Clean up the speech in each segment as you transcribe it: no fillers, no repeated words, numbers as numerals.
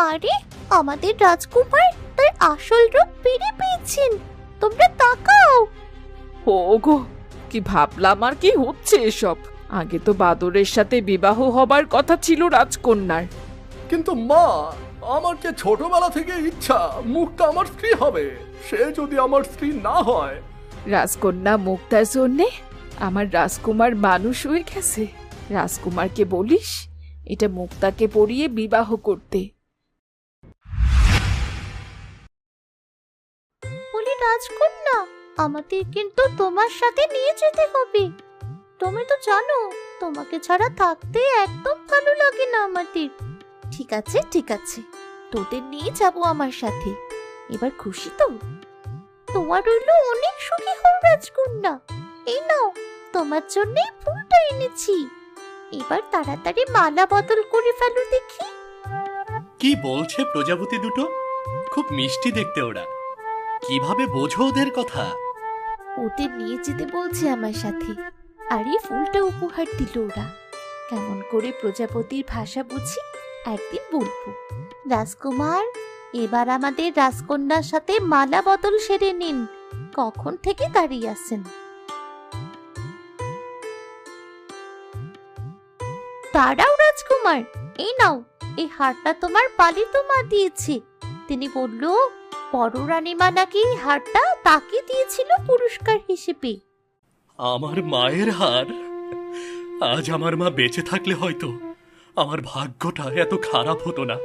আরে আমাদের রাজকুমার তার আসল রূপ ফিরে পেয়েছেন, তোমরা তাকাও। ওগো, কি ভাবলাম আর কি হচ্ছে এসব। আগে তো বাদরের সাথে বিবাহ হবার কথা ছিল রাজকন্যার। কিন্তু মা, আমার যে ছোটবেলা থেকে ইচ্ছা মুক্তা আমার স্ত্রী হবে। সে যদি আমার স্ত্রী না হয়। রাজকন্যা মুক্তার জন্যে আমার রাজকুমার মানুষ হয়ে গেছে। রাজকুমারকে বলিস এটা মুক্তাকে পরিয়ে বিবাহ করতে। বলি রাজকন্যা, আমাদের কিন্তু তোমার সাথে নিয়ে যেতে হবে। তুমি তো জানো তোমাকে ছাড়া থাকতে একদম ভালো লাগে না আমাদের। ঠিক আছে ঠিক আছে, তোদের নিয়ে যাব আমার সাথে। এবার খুশি তো? তোমার রইল অনেক সুখী হও রাজকন্যা। এই নাও, তোমার জন্যই ফুলটা এনেছি। এবার তাড়াতাড়ি মালা বদল করে ফেলো দেখি। কি বলছে প্রজাপতি দুটো? খুব মিষ্টি দেখতে ওরা। কিভাবে বোঝো ওদের কথা? ওদের নিয়ে যেতে বলছে আমার সাথে, আর এই ফুলটা উপহার দিল ওরা। কেমন করে প্রজাপতির ভাষা বুঝি একদিন বলবো। রাজকুমার, এবার আমাদের রাজকন্যার সাথে মালা বদল সেরে নিন। কখন থেকে দাঁড়িয়ে আছেন? দাঁড়াও রাজকুমার, এই নাও, এই হারটা তোমার পালিত মা দিয়েছে। তিনি বলল বড় রানীমা নাকি এই হারটা তাকে দিয়েছিল পুরস্কার হিসেবে। আমার মায়ের হার? আজ আমার মা বেঁচে থাকলে হয়তো আমার ভাগ্যটা এত খারাপ হতো না,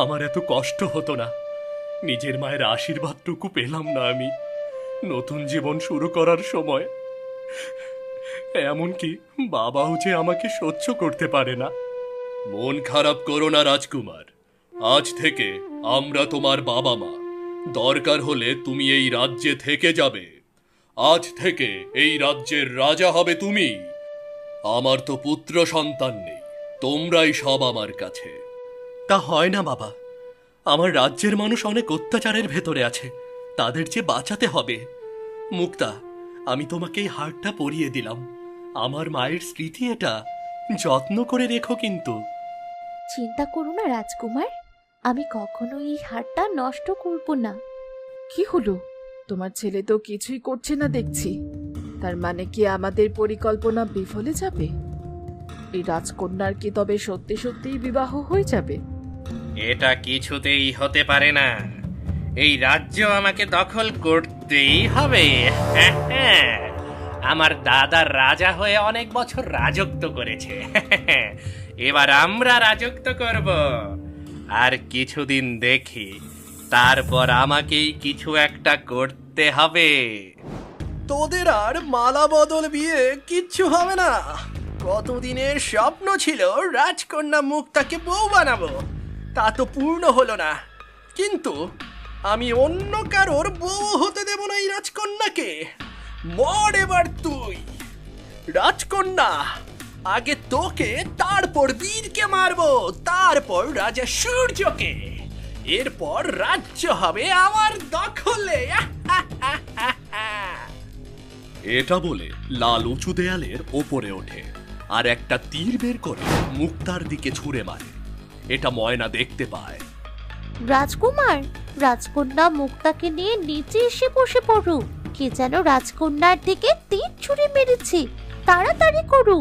আমার এত কষ্ট হতো না। নিজের মায়ের আশীর্বাদটুকু পেলাম না আমি নতুন জীবন শুরু করার সময়। এমনকি বাবাও যে আমাকে সহ্য করতে পারে না। মন খারাপ করো না রাজকুমার, আজ থেকে আমরা তোমার বাবা মা। দরকার হলে তুমি এই রাজ্যে থেকে যাবে। আজ থেকে এই রাজ্যের রাজা হবে তুমি। আমার তো পুত্র সন্তান নেই, তোমরাই সব আমার কাছে। তা হয় না বাবা, আমার রাজ্যের মানুষ অনেক অত্যাচারের ভেতরে আছে, তাদের যে বাঁচাতে হবে। মুক্তা, আমি তোমাকে এই হারটা পরিয়ে দিলাম। আমার মায়ের স্মৃতি এটা, যত্ন করে রেখো কিন্তু। চিন্তা করো না রাজকুমার, আমি কখনো এই হারটা নষ্ট করব না। কি হলো? তোমার ছেলে তো কিছুই করছে না দেখছি। তার মানে কি আমাদের পরিকল্পনা বিফলে যাবে? এই রাজকন্যার কি তবে সত্যি সত্যিই বিবাহ হয়ে যাবে? এটা কিছুতেই হতে পারে না। এই রাজ্য আমাকে দখল করতেই হবে। আমার দাদা রাজা হয়ে অনেক বছর রাজত্ব করেছে। এবার আমরা রাজত্ব করব। আর কিছুদিন দেখি, তারপর আমাকেই কিছু একটা করতে হবে। তোদের আর মালা বদল বিয়ে কিচ্ছু হবে না। কতদিনের স্বপ্ন ছিল রাজকন্যা মুক্তাকে বউ বানাবো, তা তো পূর্ণ হলো না। কিন্তু আমি অন্য কারোর বউ হতে দেব না এই রাজকন্যাকে। মর এবার তুই। রাজকন্যা, আগে তোকে, তারপর বীরকে মারবো, তারপর রাজা সূর্যকে। এরপর রাজ্য হবে আমার দখলে। এটা বলে লাল উঁচু দেয়ালের ওপরে ওঠে আর একটা তীর বের করে মুক্তার দিকে ছুঁড়ে মারে। এটা ময়না দেখতে পায়। রাজকুমার, রাজকন্যা মুক্তাকে নিয়ে নিচে এসে বসে পড়ো। কে যেন রাজকন্যার দিকে তীর ছুঁড়ে মেরেছে, তাড়াতাড়ি করো।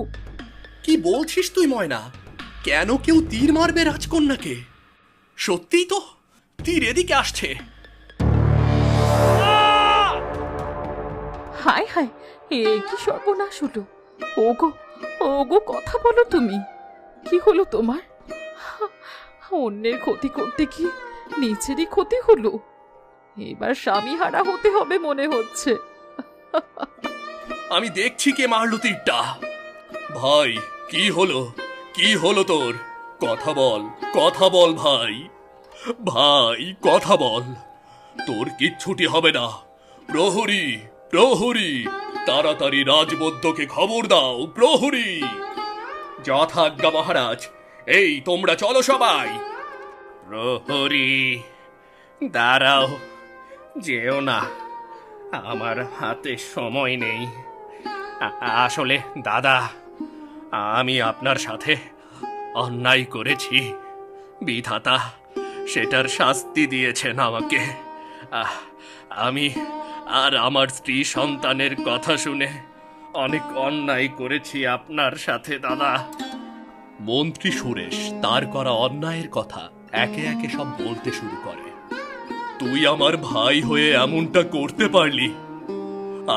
কি বলছিস তুই ময়না? কেন কেউ তীর মারবে রাজকন্যাকে? সত্যিই তো তীর এদিকে আসছে। হায় হায়, এ কি সর্বনাশ হলো! ওগো, ওগো, কথা বলো তুমি। কি হলো তোমার? অন্যের ক্ষতি করতে কি নিজেরই ক্ষতি হলো? এবার স্বামী হারা হতে হবে মনে হচ্ছে। আমি দেখছি কে মারলো তীরটা। ভাই, কি হলো? কি হলো তোর? কথা বল, কথা বল ভাই। ভাই, কথা বল। তোর কিচ্ছুটি হবে না। প্রহরী, প্রহরী, তাড়াতাড়ি রাজবৈদ্যকে খবর দাও। প্রহরী! যথাজ্ঞা মহারাজ। এই তোমরা চলো সবাই। প্রহরী, দাঁড়াও, যেও না, আমার হাতে সময় নেই। আসলে দাদা, আমি আপনার সাথে অন্যায় করেছি। বিধাতা সেটার শাস্তি দিয়েছেন আমাকে। আহ, আমি আর আমার স্ত্রী সন্তানের কথা শুনে অনেক অন্যায় করেছি আপনার সাথে দাদা। মন্ত্রী সুরেশ তার করা অন্যায়ের কথা একে একে সব বলতে শুরু করে। তুই আমার ভাই হয়ে এমনটা করতে পারলি?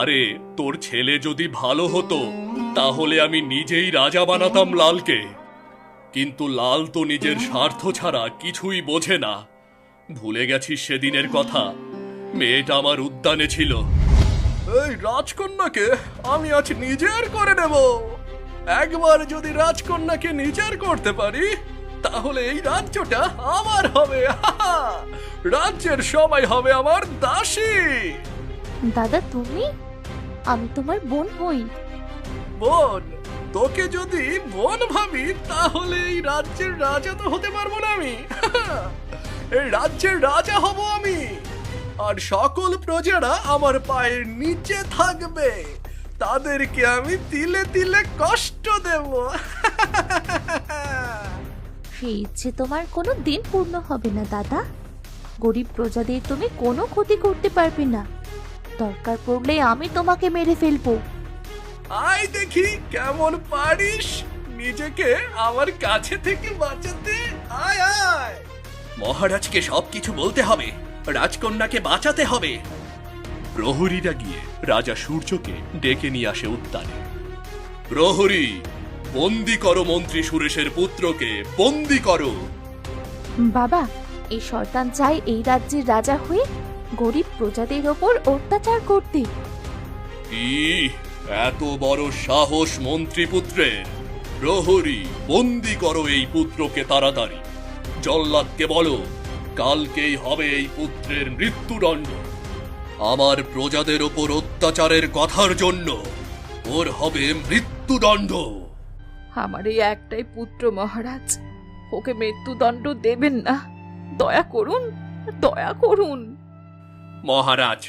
আরে তোর ছেলে যদি ভালো হতো তাহলে আমি নিজেই রাজা বানাতাম লালকে। কিন্তু লাল তো নিজের স্বার্থ ছাড়া কিছুই বোঝে না। ভুলে গেছিস সেদিনের কথা? মেয়েটা আমার উদ্যানে ছিল। এই রাজকন্যাকে আমি আজ নিজের করে নেব। একবার যদি রাজকন্যাকে নিজের করতে পারি তাহলে এই রাজ্যটা আমার হবে। রাজ্যের সবাই হবে আমার দাসী। দাদা তুমি, আমি তোমার বোন হই। বোন? তোকে যদি বোন ভাবি তাহলে এই রাজ্যের রাজা তো হতে পারবো না আমি। এই রাজ্যের রাজা হব আমি, আর সকল প্রজারা আমার পায়ের নিচে থাকবে। তাদেরকে আমি তিলে তিলে কষ্ট দেব। সেই ইচ্ছে তোমার কোনো দিন পূর্ণ হবে না দাদা। গরিব প্রজাদের তুমি কোনো ক্ষতি করতে পারবে না। দরকার পড়লে আমি তোমাকে মেরে ফেলবো। আয় দেখি কেমন পারিস নিজেকে আমার কাছে থেকে বাঁচাতে। আয় আয়। মহারাজকে সবকিছু বলতে হবে, রাজকন্যাকে বাঁচাতে হবে। প্রহরীরা গিয়ে রাজা সূর্যকে ডেকে নিয়ে আসে উদ্যানে। প্রহরী, বন্দি করো মন্ত্রী সুরেশের পুত্রকে, বন্দি করো। বাবা, এই শয়তান চায় এই রাজ্যের রাজা হয়ে গরিব প্রজাদের ওপর অত্যাচার করতে। কি এত বড় সাহস মন্ত্রী পুত্রের! প্রহরী, বন্দি করো এই পুত্রকে তাড়াতাড়ি। জল্লাদকে বলো কালকেই হবে এই পুত্রের মৃত্যুদণ্ড। আমার প্রজাদের ওপর অত্যাচারের কথার জন্য ওর হবে মৃত্যুদণ্ড। আমার এই একটাই পুত্র মহারাজ, ওকে মৃত্যুদণ্ড দেবেন না। দয়া করুন, দয়া করুন। মহারাজ,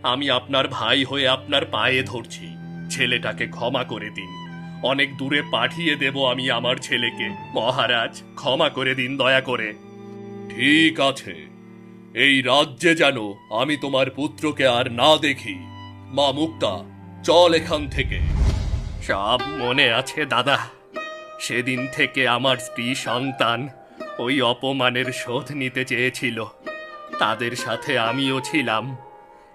আমি আপনার ভাই হয়ে আপনার পায়ে ধরছি, ছেলেটাকে ক্ষমা করে দিন। অনেক দূরে পাঠিয়ে দেব আমি আমার ছেলেকে। মহারাজ, ক্ষমা করে দিন দয়া করে। ঠিক আছে, এই রাজ্যে যেন আমি তোমার পুত্রকে আর না দেখি। মা মুক্তা, চল এখান থেকে। সব মনে আছে দাদা। সেদিন থেকে আমার স্ত্রী সন্তান ওই অপমানের শোধ নিতে চেয়েছিল। তাদের সাথে আমিও ছিলাম।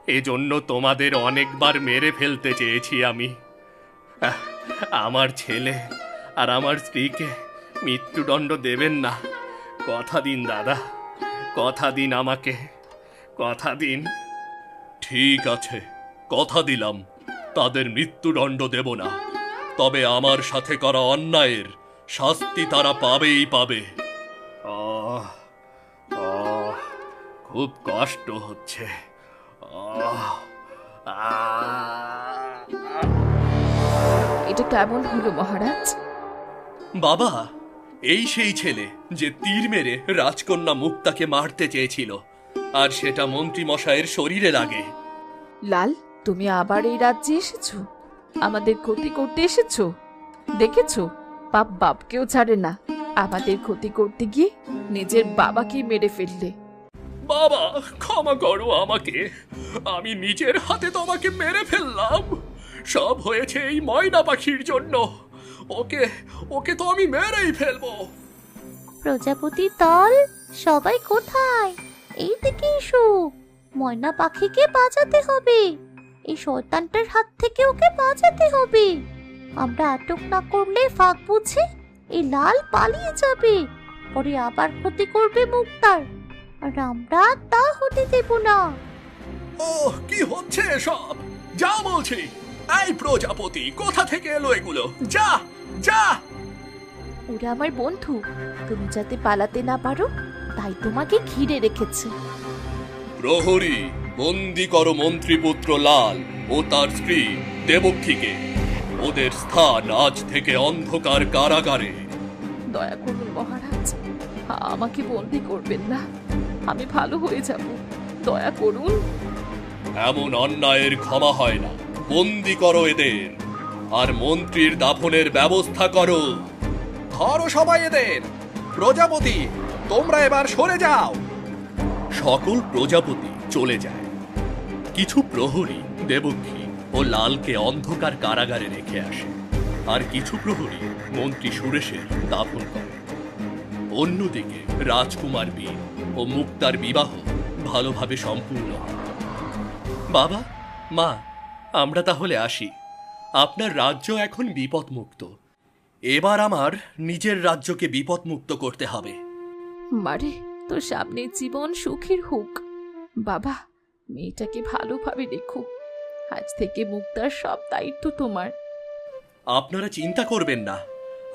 এজন্য তোমাদের অনেকবার মেরে ফেলতে চেয়েছি আমি। আমার ছেলে আর আমার স্ত্রীকে মৃত্যুদণ্ড দেবেন না। কথা দিন দাদা, কথা দিন আমাকে, কথা দিন। ঠিক আছে, কথা দিলাম তাদের মৃত্যুদণ্ড দেব না। তবে আমার সাথে করা অন্যায়ের শাস্তি তারা পাবেই পাবে। আহ, আহ, খুব কষ্ট হচ্ছে। আহ, আহ, এটা কেমন হলো মহারাজ? বাবা, এই সেই ছেলে যে তীর মেরে রাজকন্যা মুক্তাকে মারতে চেয়েছিল, আর সেটা মন্ত্রী মশাইয়ের শরীরে লাগে। লাল, তুমি আবার এই রাজ্যে এসেছো? আমাদের ক্ষতি করতে এসেছো? দেখেছো, বাপ বাপকেও ছাড়ে না। আমাদের ক্ষতি করতে গিয়ে নিজের বাবাকেই মেরে ফেললে। বাবা, ক্ষমা করো আমাকে। আমি নিজের হাতে তোমাকে মেরে ফেললাম। সব হয়েছে এই ময়না পাখির জন্য। ওকে ওকে তো আমি মেরেই ফেলবো। প্রজাপতি দল সবাই কোথায়? এই দিকে এসো। ময়না পাখিকে বাঁচাতে হবে। এই শয়তানটার হাত থেকে ওকে বাঁচাতে হবে। আমরা আটক না করলে ফাঁক বুঝে এই লাল পালিয়ে যাবে, পরে আবার ক্ষতি করবে মুক্তার, আর আমরা তা হতে দেব না। ও কি হচ্ছে এসব? যা বলছি। এই প্রজাপতি, কোথা থেকে এলো এগুলো? যা যা। ওরা আমার বন্ধু, তুমি যাতে পালাতে না পারো তাই তোমাকে ঘিরে রেখেছে। প্রহরী, বন্দি করো মন্ত্রীপুত্র লাল ও তার স্ত্রী দেবক্ষীকে। ওদের স্থান আজ থেকে অন্ধকার কারাগারে। দয়া করুন মহারাজ, আমাকে বন্দি করবেন না। আমি ভালো হয়ে যাব, দয়া করুন। এমন অন্যায়ের ক্ষমা হয় না। বন্দি করো এদের, আর মন্ত্রীর দাফনের ব্যবস্থা করো। ধরো সবাই এদের। প্রজাপতি, তোমরা এবার সরে যাও। সকল প্রজাপতি চলে যায়। কিছু প্রহরী দেবকী ও লালকে অন্ধকার কারাগারে রেখে আসে, আর কিছু প্রহরী মন্ত্রী সুরেশের দাফন করে। অন্যদিকে রাজকুমার বীর ও মুক্তার বিবাহ ভালোভাবে সম্পূর্ণ হয়। বাবা, মা, আমরা তাহলে আসি। আপনার রাজ্য এখন বিপদমুক্ত। এবার আমার নিজের রাজ্যকে বিপদমুক্ত করতে হবে। মারে, তোর সামনের জীবন সুখের হোক। বাবা, মেয়েটাকে ভালোভাবে রেখো। আজ থেকে মুক্তার সব দায়িত্ব তোমার। আপনারা চিন্তা করবেন না,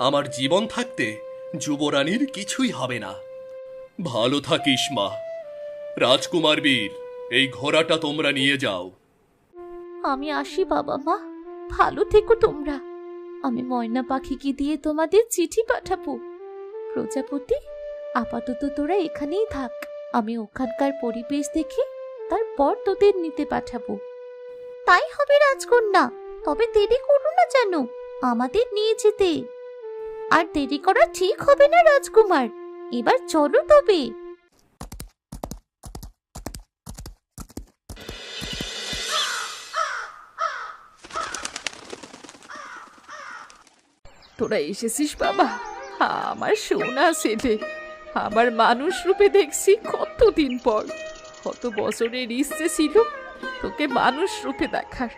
আমার জীবন থাকতে যুবরানীর কিছুই হবে না। ভালো থাকিস মা। রাজকুমার বীর, এই ঘোড়াটা তোমরা নিয়ে যাও। আমি আসি বাবা মা, ভালো থেকো তোমরা। আমি ময়না পাখিকে দিয়ে তোমাদের চিঠি পাঠাবো। প্রজাপতি, আপাতত তোরা এখানেই থাক। আমি ওখানকার পরিবেশ দেখে তারপর তোদের নিতে পাঠাবো। তাই হবে রাজকন্যা, তবে দেরি করো না যেন আমাদের নিয়ে যেতে। আর দেরি করা ঠিক হবে না রাজকুমার। এবার চলো তবে। তোরা এসেছিস বাবা, আমার সোনা ছেলে। আবার মানুষ রূপে দেখছি কতদিন পর। কত বছরের ইচ্ছে ছিল তোকে মানুষ রূপে দেখার।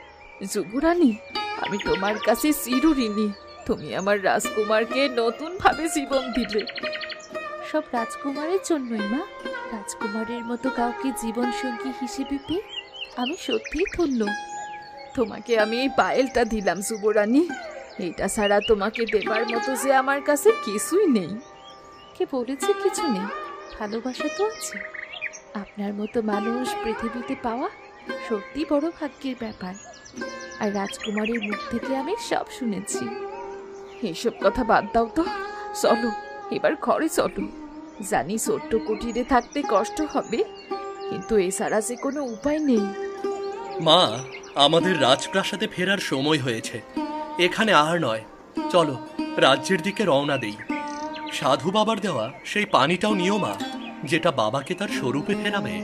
যুবরানী, আমি তোমার কাছে চিরঋণী। তুমি আমার রাজকুমারকে নতুন ভাবে জীবন দিলে। সব রাজকুমারের জন্যই মা। রাজকুমারের মতো কাউকে জীবন সঙ্গী হিসেবে পেয়ে আমি সত্যিই ধন্য। তোমাকে আমি এই পায়েলটা দিলাম যুবরানী। এইটা ছাড়া তোমাকে দেবার মতো যে আমার কাছে কিছুই নেই। কে বলেছে কিছু নেই? ভালোবাসা তো আছে। আপনার মতো মানুষ পৃথিবীতে পাওয়া সত্যি বড় ভাগ্যের ব্যাপার। আর রাজকুমারের মুখ থেকে আমি সব শুনেছি। এসব কথা বাদ দাও তো, চলো এবার ঘরে চলো। জানি ছোট্ট কুটিরে থাকতে কষ্ট হবে, কিন্তু এছাড়া যে কোনো উপায় নেই। মা, আমাদের রাজপ্রাসাদে ফেরার সময় হয়েছে। এখানে আর নয়, চলো রাজ্যের দিকে রওনা দেই। সাধু বাবার দেওয়া সেই পানিটাও নিও মা, যেটা বাবাকে তার স্বরূপে ফেরাবে।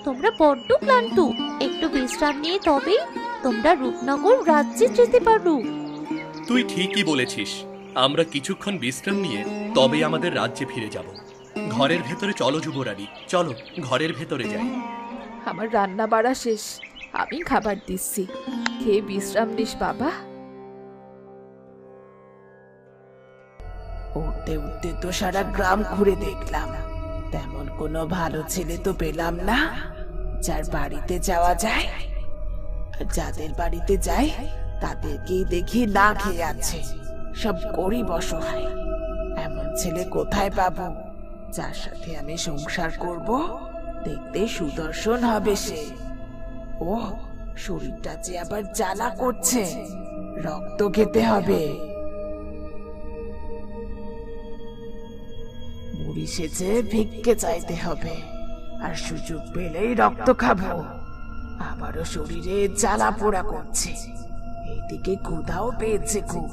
তোমরা বড্ড ক্লান্ত, একটু বিশ্রাম নিয়ে তবেই তোমরা রূপনগর রাজ্যে যেতে পারো। তুই ঠিকই বলেছিস। আমরা কিছুক্ষণ বিশ্রাম নিয়ে তবেই আমাদের রাজ্যে ফিরে যাব। ঘরের ভেতরে চলো যুবরানী, চলো ঘরের ভেতরে যাই। আমার রান্না বাড়া শেষ, আমি খাবার দিচ্ছি। খেয়ে বিশ্রাম নিস বাবা। উঠতে উঠতে তো সারা গ্রাম ঘুরে দেখলাম, তেমন কোনো ভালো ছেলে তো পেলাম না যার বাড়িতে যাওয়া যায়। আর যাদের বাড়িতে যাই তাদেরকেই দেখি না খেয়ে আছে, সব গরিব অসহায়। এমন ছেলে কোথায় পাবো যার সাথে আমি সংসার করব? দেখতে সুদর্শন হবে সে। ও, শরীরটা যে আবার জ্বালা করছে, রক্ত খেতে হবে। বুড়ি সেজে ভিক্ষে চাইতে হবে, আর সুযোগ পেলেই রক্ত খাবো। আবারও শরীরে জ্বালা পোড়া করছে, এইদিকে ক্ষুধাও পেয়েছে খুব।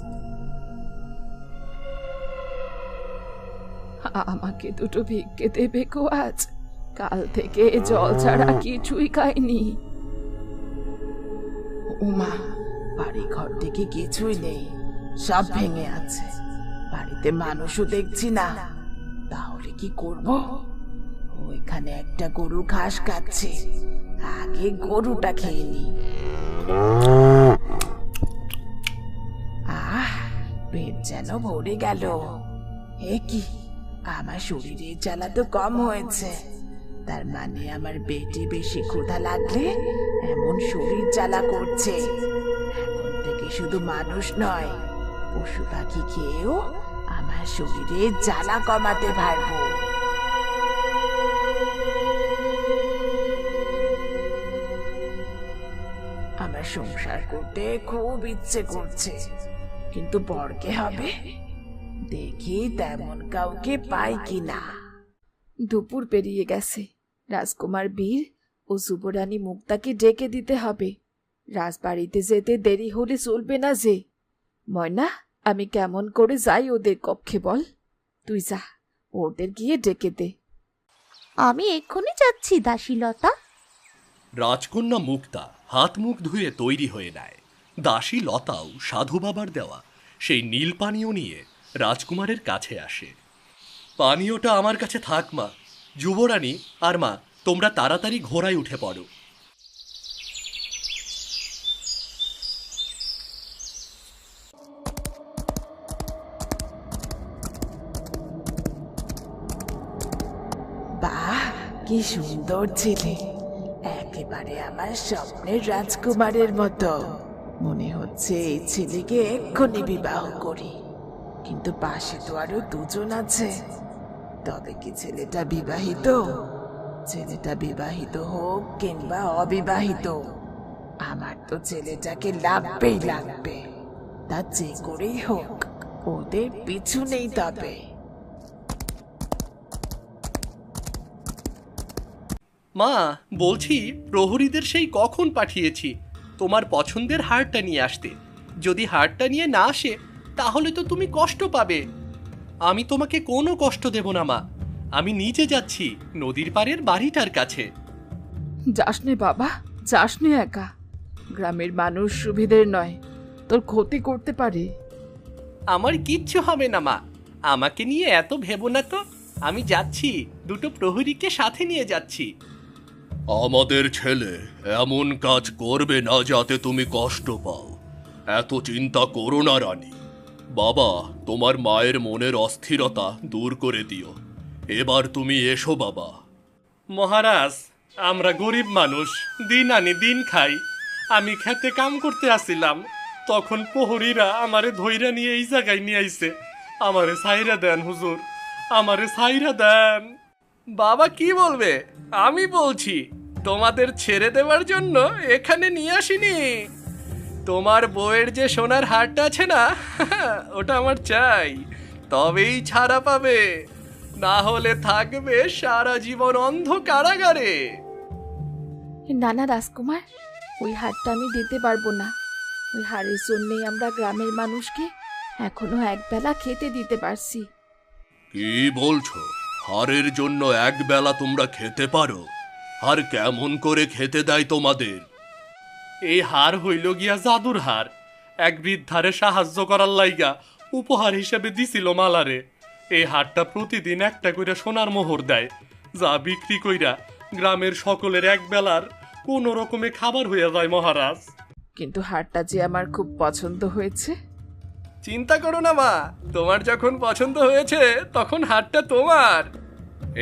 আমাকে দুটো ভিক্ষে দেবে গো আজ? কাল থেকে জল ছাড়া কিছুই খাইনি। উমা, বাড়ি ঘর থেকে কিছুই নেই, সব ভেঙে আছে। বাড়িতে মানুষও দেখছি না, তাহলে কি করব? ওইখানে একটা গরু ঘাস খাচ্ছে, আগে গরুটা খেয়ে নি। পেট যেন ভরে গেল। এ কি, আমার শরীরের জ্বালা তো কম হয়েছে, তার মানে আমার পেটে বেশি ক্ষুধা লাগলে এমন শরীর জ্বালা করছে। এখন থেকে শুধু মানুষ নয়, পশু পাখি খেয়েও আমার শরীরে জ্বালা কমাতে পারবো। আমার সংসার করতে খুব ইচ্ছে করছে, কিন্তু বরকে হবে। দেখি তেমন কাউকে পাই কিনা। দুপুর পেরিয়ে গেছে। রাজকুমার বীর ও যুবরানী মুক্তাকে ডেকে দিতে হবে। রাজবাড়িতে যেতে দেরি হলে চলবে না যে। ময়না, আমি কেমন করে যাই ওদের কক্ষে বল? তুই যা, ওদের গিয়ে ডেকে দে। আমি এক্ষুনি যাচ্ছি দাসীলতা। রাজকন্যা মুক্তা হাত মুখ ধুয়ে তৈরি হয়ে নেয়। দাসী লতাও সাধু বাবার দেওয়া সেই নীল পানীয় নিয়ে রাজকুমারের কাছে আসে। পানীয়টা আমার কাছে থাক মা। যুবরানী আর মা, তোমরা তাড়াতাড়ি ঘোড়ায় উঠে পড়ো। বাহ, কি সুন্দর ছেলে, একেবারে আমার স্বপ্নের রাজকুমারের মতো। মনে হচ্ছে এই ছেলেকে এক্ষুনি বিবাহ করি। কিন্তু পাশে তো আরো দুজন আছে, তবে কি ছেলেটা বিবাহিত? ছেলেটা বিবাহিত হোক কিংবা অবিবাহিত, আমার তো ছেলেটাকে লাগবেই লাগবে। তা যে করেই হোক ওদের পিছু নেই। তবে মা, বলছি প্রহরীদের সেই কখন পাঠিয়েছি তোমার পছন্দের হারটা নিয়ে আসতে। যদি হারটা নিয়ে না আসে তাহলে তো তুমি কষ্ট পাবে। আমি তোমাকে কোনো কষ্ট দেব না মা। আমি নিজে যাচ্ছি নদীর পাড়ের বাড়িটার কাছে। যাস নে বাবা, যাস নে একা। গ্রামের মানুষ সুবিধের নয়, তোর ক্ষতি করতে পারে। আমার কিচ্ছু হবে না মা, আমাকে নিয়ে এত ভেবো না তো। আমি যাচ্ছি, দুটো প্রহরীকে সাথে নিয়ে যাচ্ছি। আমাদের ছেলে এমন কাজ করবে না যাতে তুমি কষ্ট পাও। এত চিন্তা করো না রানী। বাবা, তোমার মায়ের মনের অস্থিরতা দূর করে দিও। এবার তুমি এসো বাবা। মহারাজ, আমরা গরিব মানুষ, দিন আনি দিন খাই। আমি খেতে কাম করতে আসছিলাম, তখন প্রহরীরা আমারে ধইরা নিয়ে এই জায়গায় নিয়ে আইছে। আমারে সাইরা দেন হুজুর, আমারে সাইরা দেন। বাবা কি বলবে? আমি বলছি, তোমাদের ছেড়ে দেওয়ার জন্য এখানে নিয়ে আসিনি। তোমার বউয়ের যে সোনার হারটা আছে না, ওটা আমার চাই, তবেই ছাড়া পাবে। না হলে থাকবে সারা জীবন অন্ধ কারাগারে। না না রাজকুমার, ওই হারটা আমি দিতে পারবো না। ওই হারের জন্যই আমরা গ্রামের মানুষকে এখনো একবেলা খেতে দিতে পারছি। কি বলছো? হারের জন্য এক বেলা তোমরা খেতে পারো? আর কেমন করে খেতে দেয় তোমাদের? এই হার হইল গিয়া জাদুর হার। এক বৃদ্ধারে সাহায্য করার লাইগা উপহার হিসেবে দিছিল মালারে। এই হারটা প্রতিদিন একটা কইরা সোনার মোহর দেয়, যা বিক্রি কইরা গ্রামের সকলের এক বেলার কোন রকমে খাবার হইয়া যায় মহারাজ। কিন্তু হারটা যে আমার খুব পছন্দ হয়েছে। চিন্তা করো না মা, তোমার যখন পছন্দ হয়েছে তখন হারটা তোমার।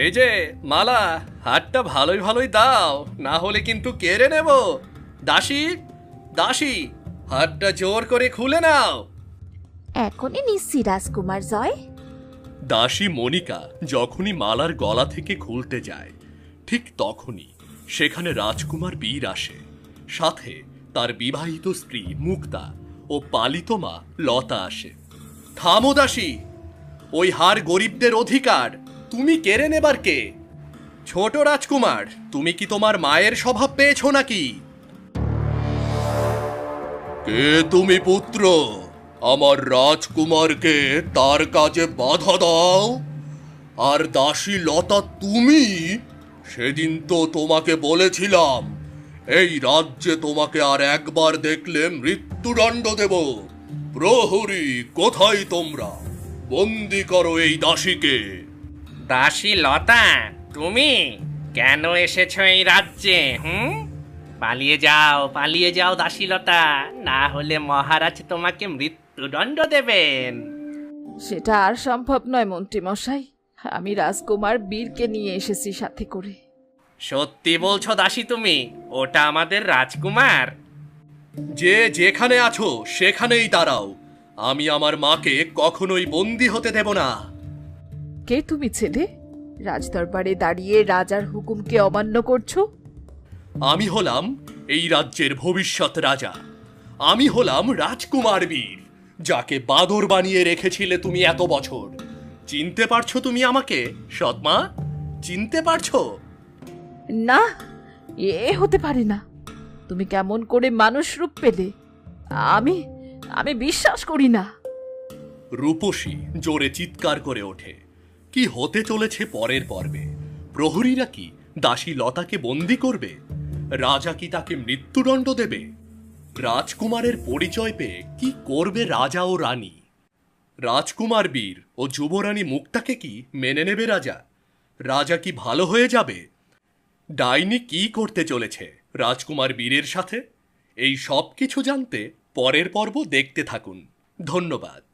এই যে মালা, হারটা ভালোই ভালোই দাও, না হলে কিন্তু কেড়ে নেব। দাসী, দাসী, হারটা জোর করে খুলে নাও। এখনই নিচ্ছি রাজকুমার জয়। দাসী মনিকা যখনই মালার গলা থেকে খুলতে যায়, ঠিক তখনই সেখানে রাজকুমার বীর আসে। সাথে তার বিবাহিত স্ত্রী মুক্তা ও পালিত মা লতা আসে। থামো দাসী, ওই হার গরিবদের অধিকার, তুমি কেড়ে নেবার কে? ছোট রাজকুমার, তুমি কি তোমার মায়ের স্বভাব পেয়েছো নাকি? কে তুমি পুত্র? আমার রাজকুমারকে তার কাজে বাধা দাও? আর দাসী লতা তুমি? সেদিন তো তোমাকে বলেছিলাম এই রাজ্যে তোমাকে আর একবার দেখলে মৃত্যুদণ্ড দেব। প্রহরী, কোথায় তোমরা? বন্দি করো এই দাসীকে। দাসী লতা, তুমি কেন এসেছো এই রাজ্যে? পালিয়ে যাও দাসী লতা, না হলে মহারাজ তোমাকে মৃত্যুদণ্ড দেবেন। সেটা আর সম্ভব নয় মন্ত্রী মশাই। আমি রাজকুমার বীরকে নিয়ে এসেছি সাথে করে। সত্যি বলছো দাসী তুমি? ওটা আমাদের রাজকুমার? যে যেখানে আছো সেখানেই দাঁড়াও। আমি আমার মাকে কখনোই বন্দি হতে দেব না। কে তুমি ছেলে? রাজদরবারে দাঁড়িয়ে রাজার হুকুমকে অমান্য করছো? আমি হলাম এই রাজ্যের ভবিষ্যৎ রাজা। আমি হলাম রাজকুমার বীর, যাকে বাদর বানিয়ে রেখেছিলে তুমি এত বছর। চিনতে পারছো তুমি আমাকে সৎমা? চিনতে পারছো? না, এ হতে পারে না। তুমি কেমন করে মানুষ রূপ পেলে? আমি আমি বিশ্বাস করি না। রূপসী জোরে চিৎকার করে ওঠে। কি হতে চলেছে পরের পর্বে। প্রহরীরা কি দাসী লতাকে বন্দি করবে? রাজা কি তাকে মৃত্যুদণ্ড দেবে? রাজকুমারের পরিচয় পেয়ে কি করবে রাজা ও রানী? রাজকুমার বীর ও যুবরানী মুক্তাকে কি মেনে নেবে রাজা? রাজা কি ভালো হয়ে যাবে? ডাইনি কি করতে চলেছে রাজকুমার বীরের সাথে? এই সব কিছু জানতে পরের পর্ব দেখতে থাকুন। ধন্যবাদ।